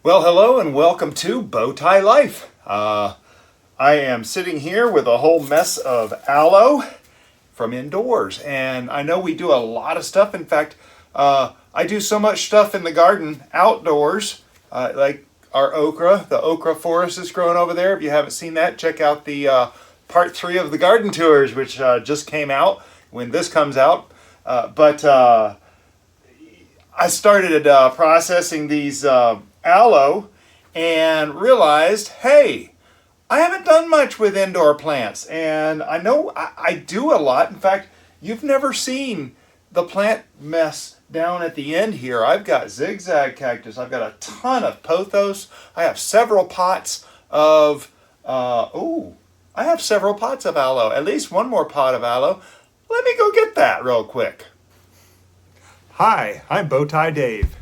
Well, hello and welcome to Bowtie Life. I am sitting here with a whole mess of aloe from indoors, and I know we do a lot of stuff. In fact, I do so much stuff in the garden outdoors, like our okra. The okra forest is growing over there. If you haven't seen that, check out the part 3 of the garden tours, which just came out when this comes out. But I started processing these aloe and realized, hey, I haven't done much with indoor plants, and I know I do a lot. In fact, you've never seen the plant mess down at the end here. I've got zigzag cactus, I've got a ton of pothos, I have several pots of aloe, at least one more pot of aloe. Let me go get that real quick. Hi, I'm Bowtie Dave.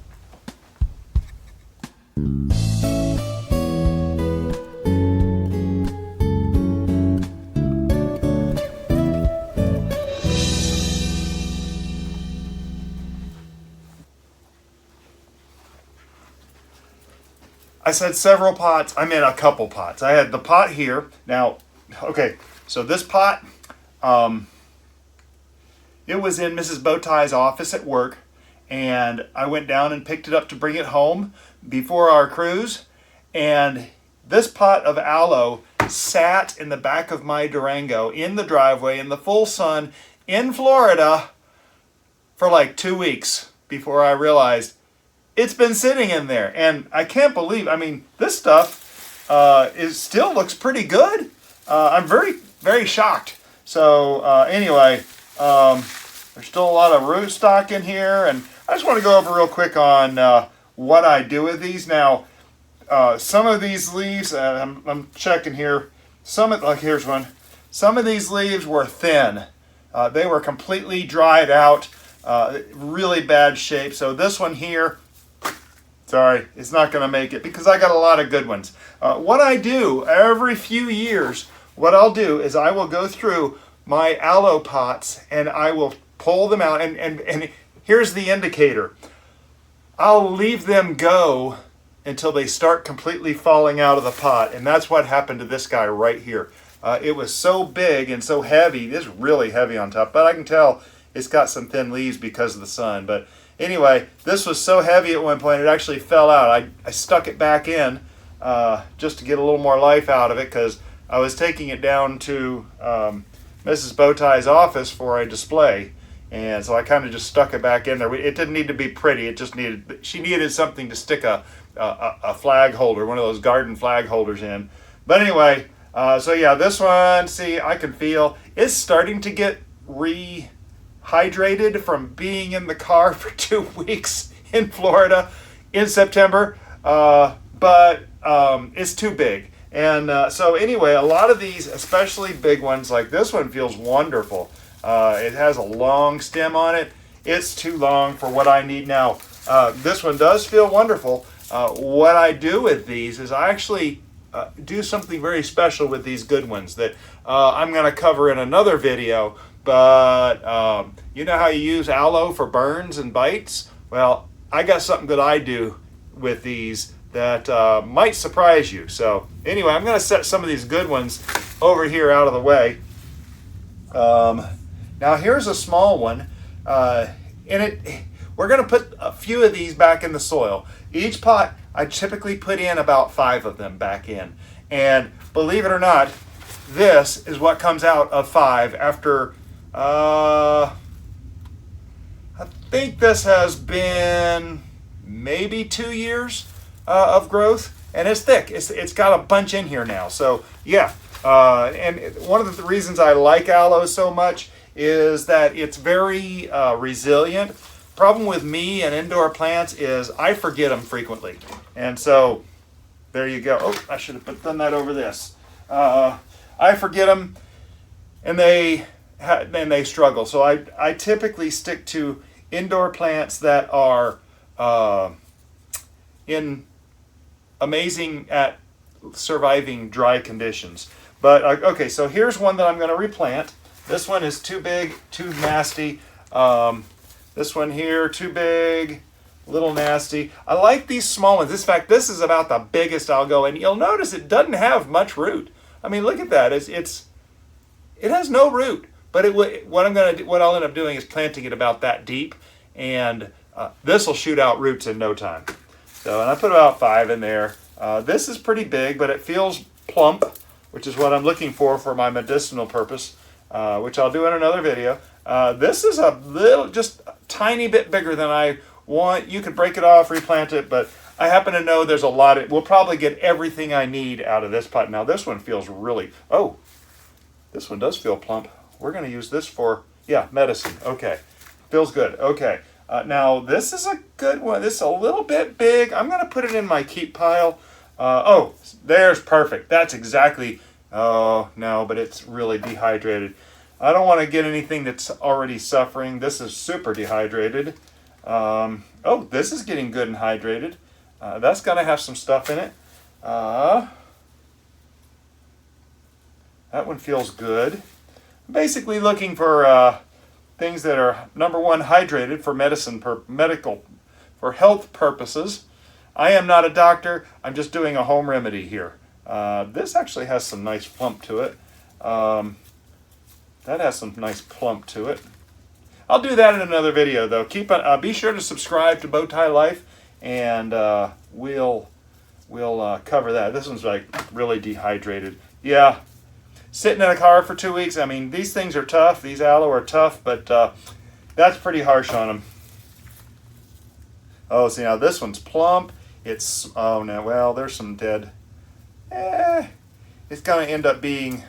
I said several pots. I meant a couple pots. I had the pot here. Now, okay, so this pot, it was in Mrs. Bowtie's office at work, and I went down and picked it up to bring it home before our cruise, and this pot of aloe sat in the back of my Durango in the driveway in the full sun in Florida for like 2 weeks before I realized it's been sitting in there. And I can't believe, I mean, this stuff still looks pretty good. I'm very, very shocked. So anyway, there's still a lot of rootstock in here, and I just want to go over real quick on what I do with these. Now, some of these leaves, I'm checking here, here's one. Some of these leaves were thin. They were completely dried out, really bad shape. So this one here, sorry, it's not going to make it because I got a lot of good ones. What I do every few years, what I'll do is I will go through my aloe pots and I will pull them out, and here's the indicator. I'll leave them go until they start completely falling out of the pot, and that's what happened to this guy right here. It was so big and so heavy. It's really heavy on top, but I can tell it's got some thin leaves because of the sun. But anyway, this was so heavy at one point it actually fell out. I stuck it back in just to get a little more life out of it, because I was taking it down to Mrs. Bowtie's office for a display. And so I kind of just stuck it back in there. It didn't need to be pretty. It just she needed something to stick a flag holder, one of those garden flag holders in. But anyway, so yeah, this one, see, I can feel it's starting to get rehydrated from being in the car for 2 weeks in Florida in September. But it's too big. And so anyway, a lot of these, especially big ones like this one, feels wonderful. It has a long stem on it. It's too long for what I need now. This one does feel wonderful. What I do with these is I actually do something very special with these good ones that I'm going to cover in another video. But you know how you use aloe for burns and bites? Well, I got something that I do with these that might surprise you. So anyway, I'm going to set some of these good ones over here out of the way. Now here's a small one, we're going to put a few of these back in the soil. Each pot, I typically put in about 5 of them back in. And believe it or not, this is what comes out of 5 after, I think this has been maybe 2 years of growth, and it's thick. It's got a bunch in here now. So yeah, and one of the reasons I like aloe so much is that it's very resilient. Problem with me and indoor plants is I forget them frequently. And so there you go. Oh, I should have done that over this. I forget them, and they struggle. So I typically stick to indoor plants that are amazing at surviving dry conditions. But okay, so here's one that I'm going to replant. This one is too big, too nasty. This one here, too big, a a little nasty. I like these small ones. In fact, this is about the biggest I'll go, and you'll notice it doesn't have much root. I mean, look at that. It has no root. But what I'll end up doing is planting it about that deep, and this will shoot out roots in no time. So, and I put about 5 in there. This is pretty big, but it feels plump, which is what I'm looking for my medicinal purpose, which I'll do in another video. This is a little, just a tiny bit bigger than I want. You could break it off, replant it, but I happen to know there's a lot we'll probably get everything I need out of this pot. Now this one feels really, oh, this one does feel plump. We're going to use this for, yeah, medicine. Okay, feels good. Okay, now this is a good one. This is a little bit big. I'm going to put it in my keep pile. Oh, there's perfect. That's exactly, oh, no, but it's really dehydrated. I don't want to get anything that's already suffering. This is super dehydrated. Oh, this is getting good and hydrated. That's going to have some stuff in it. That one feels good. Basically looking for things that are, number one, hydrated for for health purposes. I am not a doctor. I'm just doing a home remedy here. This actually has some nice plump to it. That has some nice plump to it. I'll do that in another video, though. Be sure to subscribe to Bowtie Life, and we'll cover that. This one's like really dehydrated. Yeah, sitting in a car for 2 weeks. I mean, these things are tough. These aloe are tough, but that's pretty harsh on them. Oh, see, now this one's plump. It's, oh, no, well, there's some dead. It's going to end up being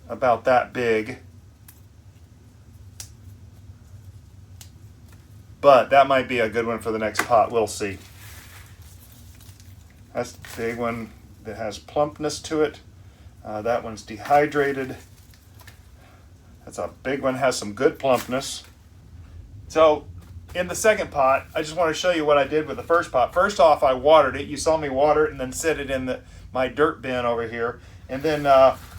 about that big. But that might be a good one for the next pot. We'll see. That's the big one that has plumpness to it. That one's dehydrated. That's a big one, has some good plumpness. So in the second pot, I just want to show you what I did with the first pot. First off, I watered it. You saw me water it and then set it in my dirt bin over here. And then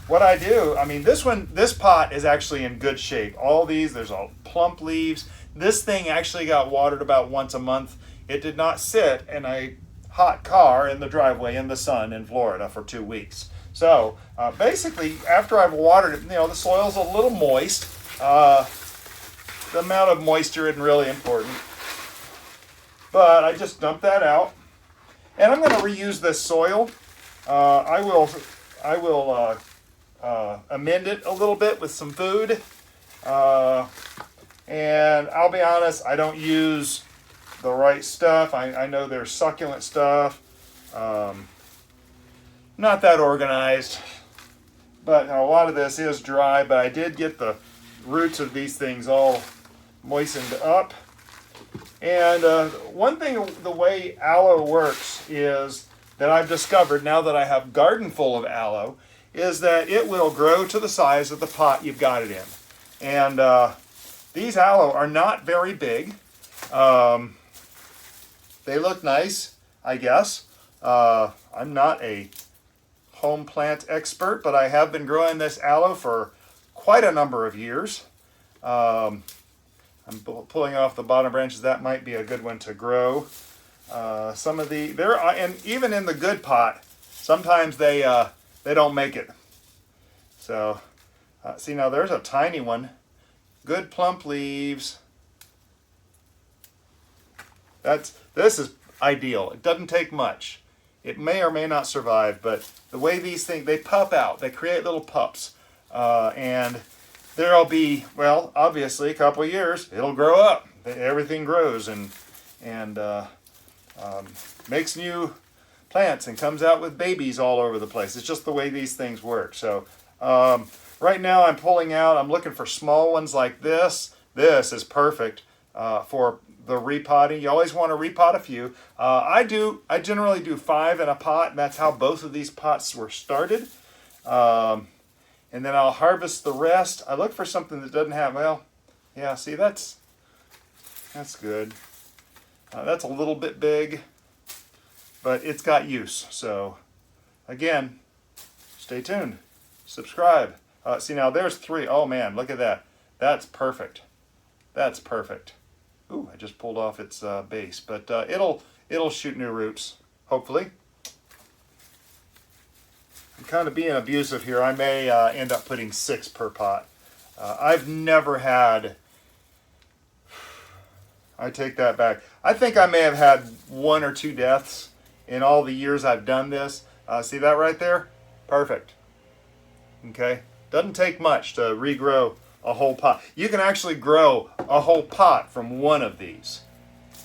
what I do, I mean, this pot is actually in good shape. All these, there's all plump leaves. This thing actually got watered about once a month. It did not sit in a hot car in the driveway in the sun in Florida for 2 weeks. So basically, after I've watered it, the soil's a little moist. The amount of moisture isn't really important. But I just dump that out. And I'm going to reuse this soil. I will amend it a little bit with some food. And I'll be honest, I don't use the right stuff. I know there's succulent stuff. Not that organized. But a lot of this is dry, but I did get the roots of these things all moistened up. And one thing, the way aloe works is that I've discovered now that I have a garden full of aloe, is that it will grow to the size of the pot you've got it in. And these aloe are not very big. They look nice, I guess. I'm not a home plant expert, but I have been growing this aloe for quite a number of years. I'm pulling off the bottom branches. That might be a good one to grow. Some of and even in the good pot, sometimes they don't make it. So, see, now there's a tiny one. Good plump leaves. This is ideal. It doesn't take much. It may or may not survive, but the way these things, they pup out. They create little pups. And there'll be, well, obviously a couple of years, it'll grow up. Everything grows and makes new plants and comes out with babies all over the place. It's just the way these things work. So right now I'm pulling out, I'm looking for small ones like this. This is perfect for the repotting. You always want to repot a few. I generally do 5 in a pot, and that's how both of these pots were started. And then I'll harvest the rest. I look for something that doesn't have, well, yeah, see, that's good. That's a little bit big, but it's got use. So, again, stay tuned. Subscribe. See, now there's 3. Oh, man, look at that. That's perfect. That's perfect. Ooh, I just pulled off its base, but it'll shoot new roots, hopefully. I'm kind of being abusive here. I may end up putting 6 per pot. I've never had, I take that back. I think I may have had 1 or 2 deaths in all the years I've done this. See that right there? Perfect. Okay, doesn't take much to regrow a whole pot. You can actually grow a whole pot from one of these.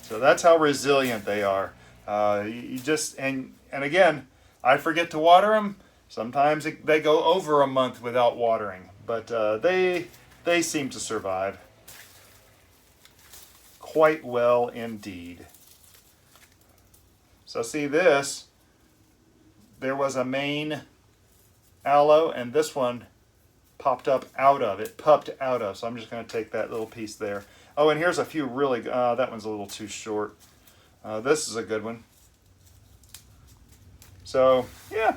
So that's how resilient they are. You just, and again, I forget to water them. Sometimes they go over a month without watering, but they seem to survive quite well indeed. So see this, there was a main aloe, and this one popped up out of it, pupped out of. So I'm just going to take that little piece there. Oh, and here's a few really, that one's a little too short. This is a good one. So, yeah.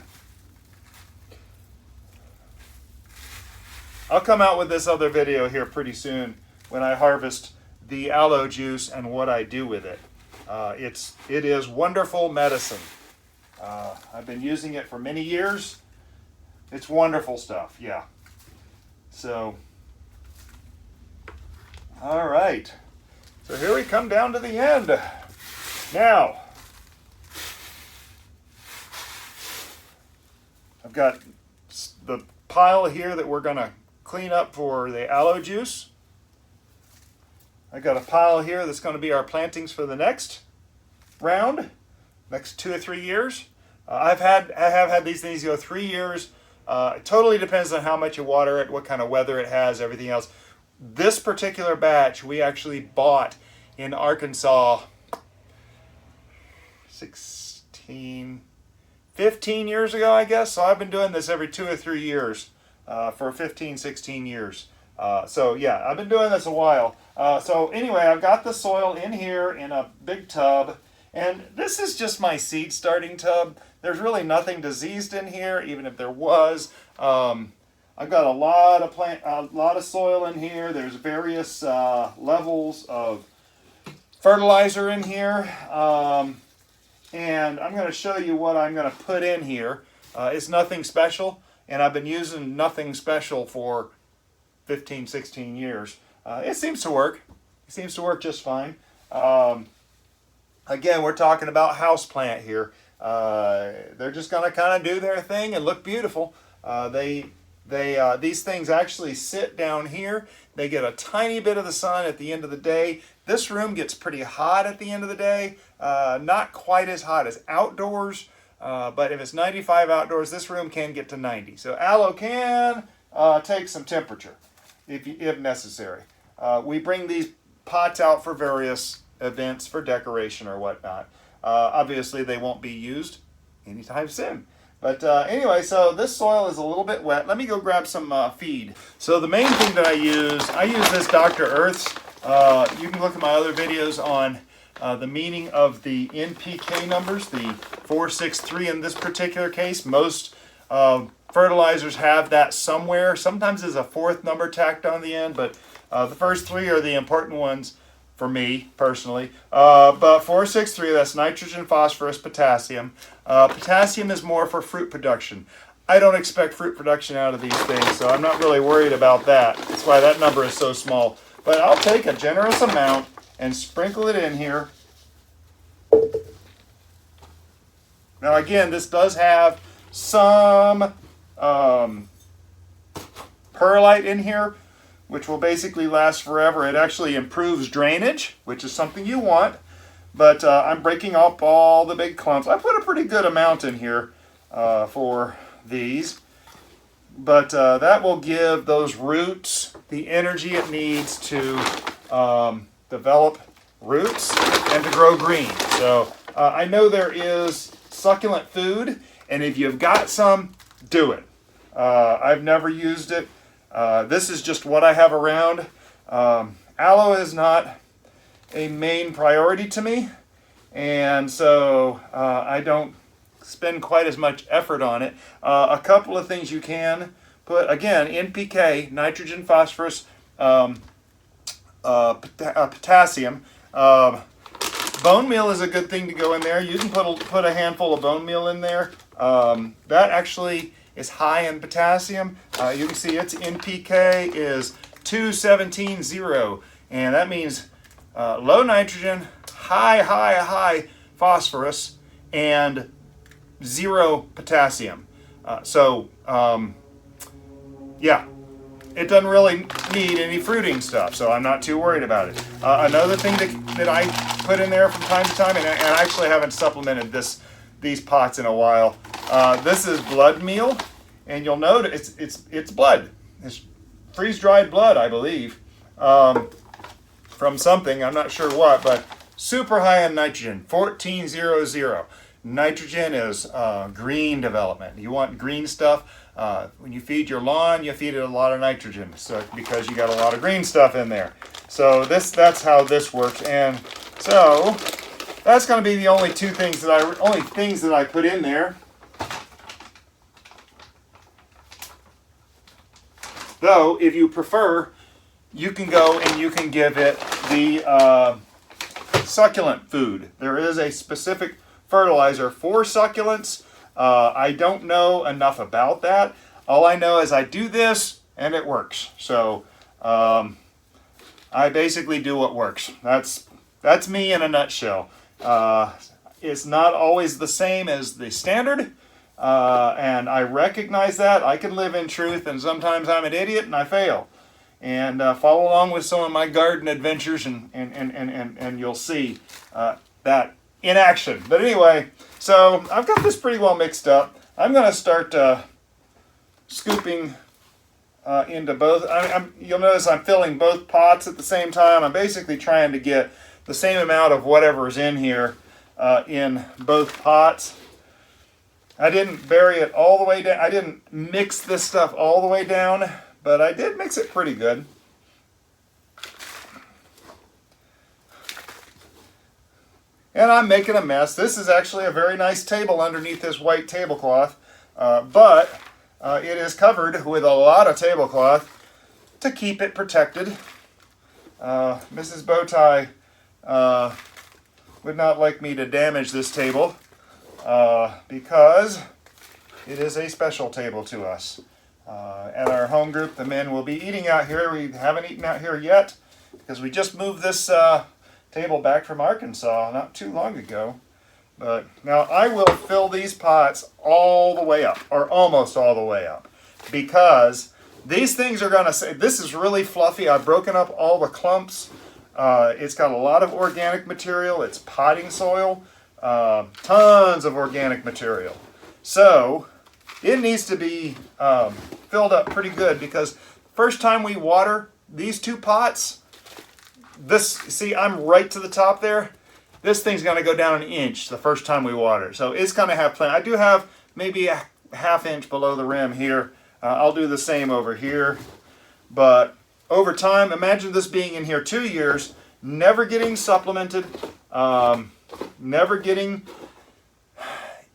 I'll come out with this other video here pretty soon when I harvest the aloe juice and what I do with it. It is wonderful medicine. I've been using it for many years. It's wonderful stuff, yeah. So, all right. So here we come down to the end. Now, I've got the pile here that we're going to clean up for the aloe juice. I got a pile here that's going to be our plantings for the next round, next 2 or 3 years. I have had these things go 3 years. It totally depends on how much you water it, what kind of weather it has, everything else. This particular batch we actually bought in Arkansas 15 years ago, I guess. So I've been doing this every 2 or 3 years for 15, 16 years. So yeah, I've been doing this a while. So anyway, I've got the soil in here in a big tub, and this is just my seed starting tub. There's really nothing diseased in here, even if there was. I've got a lot of soil in here. There's various levels of fertilizer in here, and I'm going to show you what I'm going to put in here. It's nothing special, and I've been using nothing special for 15, 16 years. It seems to work. It seems to work just fine. Again, we're talking about houseplant here. They're just going to kind of do their thing and look beautiful. These things actually sit down here. They get a tiny bit of the sun at the end of the day. This room gets pretty hot at the end of the day. Not quite as hot as outdoors, but if it's 95 outdoors, this room can get to 90. So aloe can take some temperature if necessary. We bring these pots out for various events, for decoration or whatnot. Obviously, they won't be used anytime soon. But anyway, so this soil is a little bit wet. Let me go grab some feed. So the main thing that I use this Dr. Earth's. You can look at my other videos on the meaning of the NPK numbers, the 463 in this particular case. Most fertilizers have that somewhere. Sometimes there's a 4th number tacked on the end, but the first 3 are the important ones for me personally. But 463, that's nitrogen, phosphorus, potassium. Potassium is more for fruit production. I don't expect fruit production out of these things, so I'm not really worried about that. That's why that number is so small. But I'll take a generous amount and sprinkle it in here. Now again, this does have some perlite in here, which will basically last forever. It actually improves drainage, which is something you want. But I'm breaking up all the big clumps. I put a pretty good amount in here for these. But that will give those roots the energy it needs to develop roots and to grow green. So I know there is succulent food, and if you've got some, do it. I've never used it. This is just what I have around. Aloe is not a main priority to me, and so I don't spend quite as much effort on it. A couple of things you can put, again, NPK, nitrogen, phosphorus. potassium. Bone meal is a good thing to go in there. You can put a handful of bone meal in there. That actually is high in potassium. You can see its NPK is 217.0, and that means low nitrogen, high phosphorus, and 0 potassium. Yeah, it doesn't really need any fruiting stuff, so I'm not too worried about it. Another thing that I put in there from time to time, and I actually haven't supplemented these pots in a while. This is blood meal, and you'll notice it's blood. It's freeze-dried blood, I believe, from something. I'm not sure what, but super high in nitrogen, 1400. Nitrogen is green development. You want green stuff. When you feed your lawn, you feed it a lot of nitrogen, so because you got a lot of green stuff in there. So that's how this works, and so that's going to be the only things that I put in there. Though, if you prefer, you can go and you can give it the succulent food. There is a specific fertilizer for succulents. I don't know enough about that. All I know is I do this and it works. So I basically do what works. That's me in a nutshell. It's not always the same as the standard, and I recognize that. I can live in truth, and sometimes I'm an idiot and I fail. And follow along with some of my garden adventures, and you'll see that in action. But anyway, so I've got this pretty well mixed up. I'm going to start scooping into both. You'll notice I'm filling both pots at the same time. I'm basically trying to get the same amount of whatever's in here in both pots. I didn't bury it all the way down. I didn't mix this stuff all the way down, but I did mix it pretty good. And I'm making a mess. This is actually a very nice table underneath this white tablecloth, but it is covered with a lot of tablecloth to keep it protected. Mrs. Bowtie would not like me to damage this table because it is a special table to us. At our home group, the men will be eating out here. We haven't eaten out here yet because we just moved this table back from Arkansas not too long ago. But now I will fill these pots all the way up, or almost all the way up, because these things are going to say, this is really fluffy. I've broken up all the clumps. It's got a lot of organic material. It's potting soil, tons of organic material. So it needs to be filled up pretty good, because first time we water these two pots, see, I'm right to the top there. This thing's going to go down an inch the first time we water. So it's going to have plenty. I do have maybe a ½ inch below the rim here. I'll do the same over here. But over time, imagine this being in here 2 years, never getting supplemented, never getting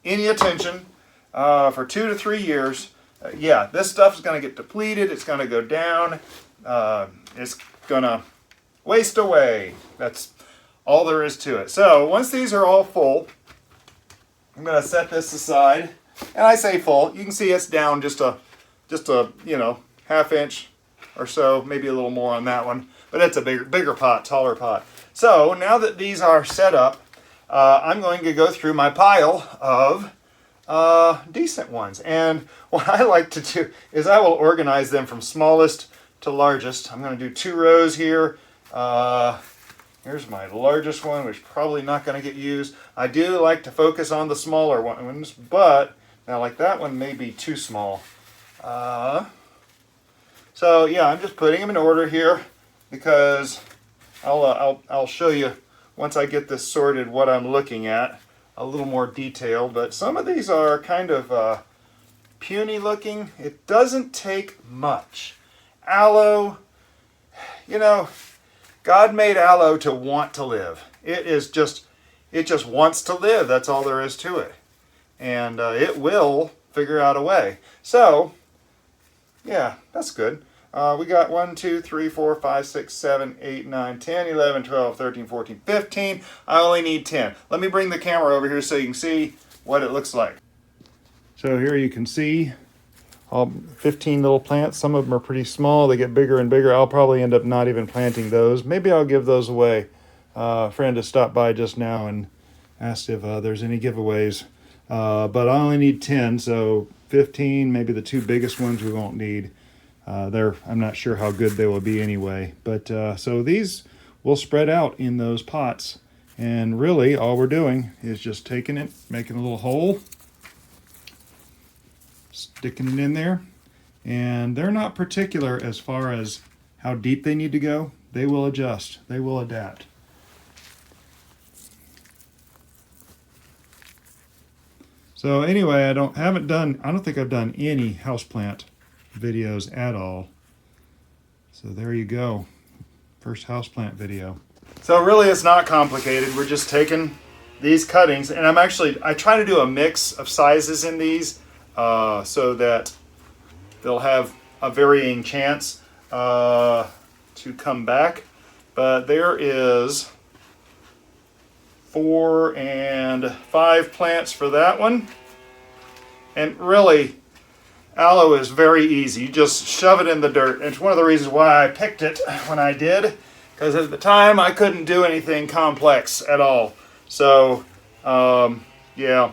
any attention for 2 to 3 years. Yeah, this stuff is going to get depleted. It's going to go down. It's going to waste away. That's all there is to it. So once these are all full, I'm going to set this aside. And I say full. You can see it's down just a ½ inch or so, maybe a little more on that one. But it's a bigger pot, taller pot. So now that these are set up, I'm going to go through my pile of decent ones. And what I like to do is I will organize them from smallest to largest. I'm going to do 2 rows here. Here's my largest one, which is probably not going to get used. I do like to focus on the smaller ones, but now like that one may be too small. So yeah, I'm just putting them in order here because I'll show you once I get this sorted what I'm looking at a little more detailed. But some of these are kind of puny looking. It doesn't take much. Aloe, God made aloe to want to live. It just wants to live. That's all there is to it. And it will figure out a way. So, yeah, that's good. We got 1, 2, 3, 4, 5, 6, 7, 8, 9, 10, 11, 12, 13, 14, 15. I only need 10. Let me bring the camera over here so you can see what it looks like. So here you can see all 15 little plants. Some of them are pretty small. They get bigger and bigger. I'll probably end up not even planting those. Maybe I'll give those away. A friend has stopped by just now and asked if there's any giveaways. But I only need 10, so 15, maybe the 2 biggest ones we won't need. I'm not sure how good they will be anyway. But so these will spread out in those pots. And really all we're doing is just taking it, making a little hole, sticking it in there. And they're not particular as far as how deep they need to go. They will adjust. They will adapt. So anyway, I don't think I've done any houseplant videos at all. So there you go. First houseplant video. So really it's not complicated. We're just taking these cuttings, and I try to do a mix of sizes in these so that they'll have a varying chance to come back. But there is 4 and 5 plants for that one. And really, aloe is very easy. You just shove it in the dirt. And it's one of the reasons why I picked it when I did, because at the time I couldn't do anything complex at all. So, yeah.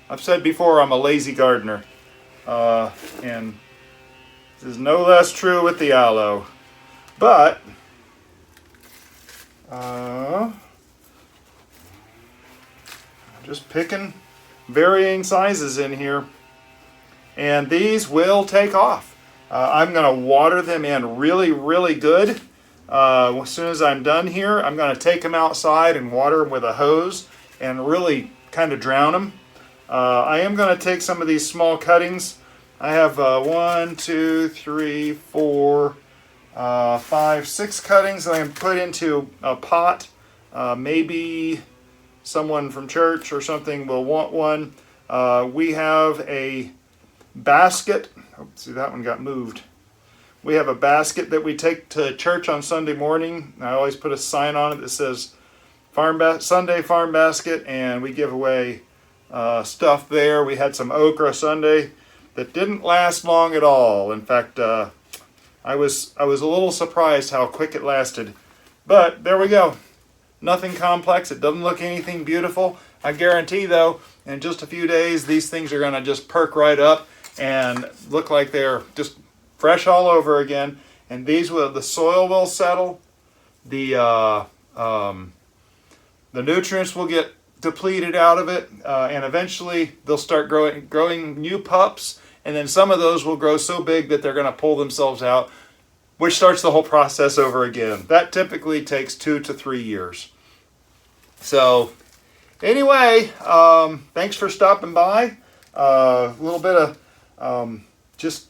I've said before I'm a lazy gardener. And this is no less true with the aloe. But, just picking varying sizes in here, and these will take off. I'm going to water them in really good. As soon as I'm done here, I'm going to take them outside and water them with a hose and really kind of drown them. I am going to take some of these small cuttings. I have 1, 2, 3, 4, 5, 6 cuttings that I can put into a pot. Maybe someone from church or something will want one. We have a basket. Oh, see, that one got moved. We have a basket that we take to church on Sunday morning. I always put a sign on it that says Sunday Farm Basket, and we give away stuff there. We had some okra Sunday that didn't last long at all. In fact, I was a little surprised how quick it lasted. But there we go. Nothing complex. It doesn't look anything beautiful. I guarantee though, in just a few days, these things are going to just perk right up and look like they're just fresh all over again. And the soil will settle. The nutrients will get depleted out of it, and eventually they'll start growing new pups. And then some of those will grow so big that they're going to pull themselves out, which starts the whole process over again. That typically takes 2 to 3 years. So anyway, thanks for stopping by. A little bit of just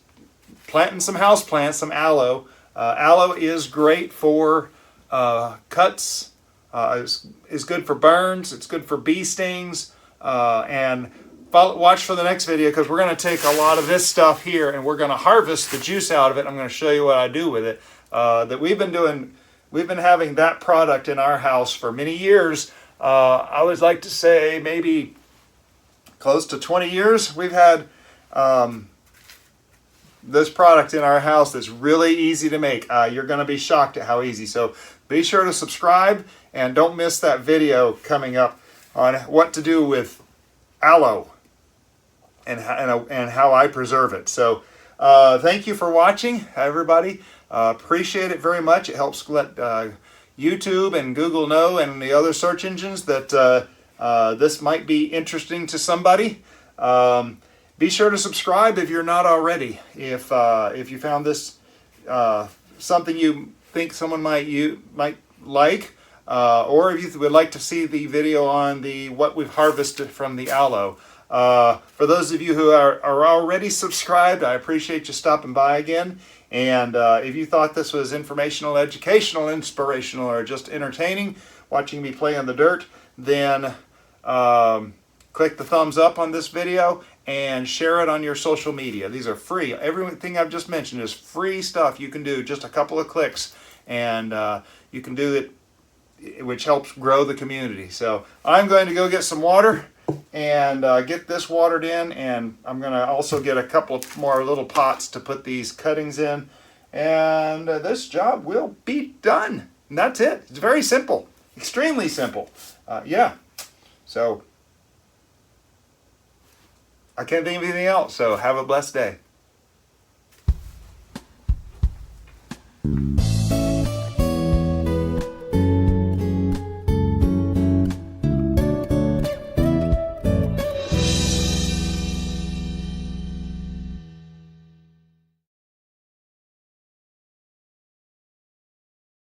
planting some house plants, some aloe. Aloe is great for cuts. Is good for burns. It's good for bee stings. And watch for the next video, because we're going to take a lot of this stuff here and we're going to harvest the juice out of it. I'm going to show you what I do with it. That we've been having that product in our house for many years. I would like to say maybe close to 20 years. We've had this product in our house that's really easy to make. You're going to be shocked at how easy. So be sure to subscribe and don't miss that video coming up on what to do with aloe and how I preserve it. So thank you for watching, everybody. Appreciate it very much. It helps let YouTube and Google know, and the other search engines, that this might be interesting to somebody. Be sure to subscribe if you're not already. If you found this something you think someone might like, or if you would like to see the video on what we've harvested from the aloe. For those of you who are already subscribed, I appreciate you stopping by again. And if you thought this was informational, educational, inspirational, or just entertaining, watching me play in the dirt, then click the thumbs up on this video and share it on your social media. These are free. Everything I've just mentioned is free stuff you can do, just a couple of clicks, and you can do it, which helps grow the community. So I'm going to go get some water and get this watered in, and I'm going to also get a couple more little pots to put these cuttings in, and this job will be done. And that's it. It's very simple, extremely simple. Yeah, so I can't think of anything else, so have a blessed day.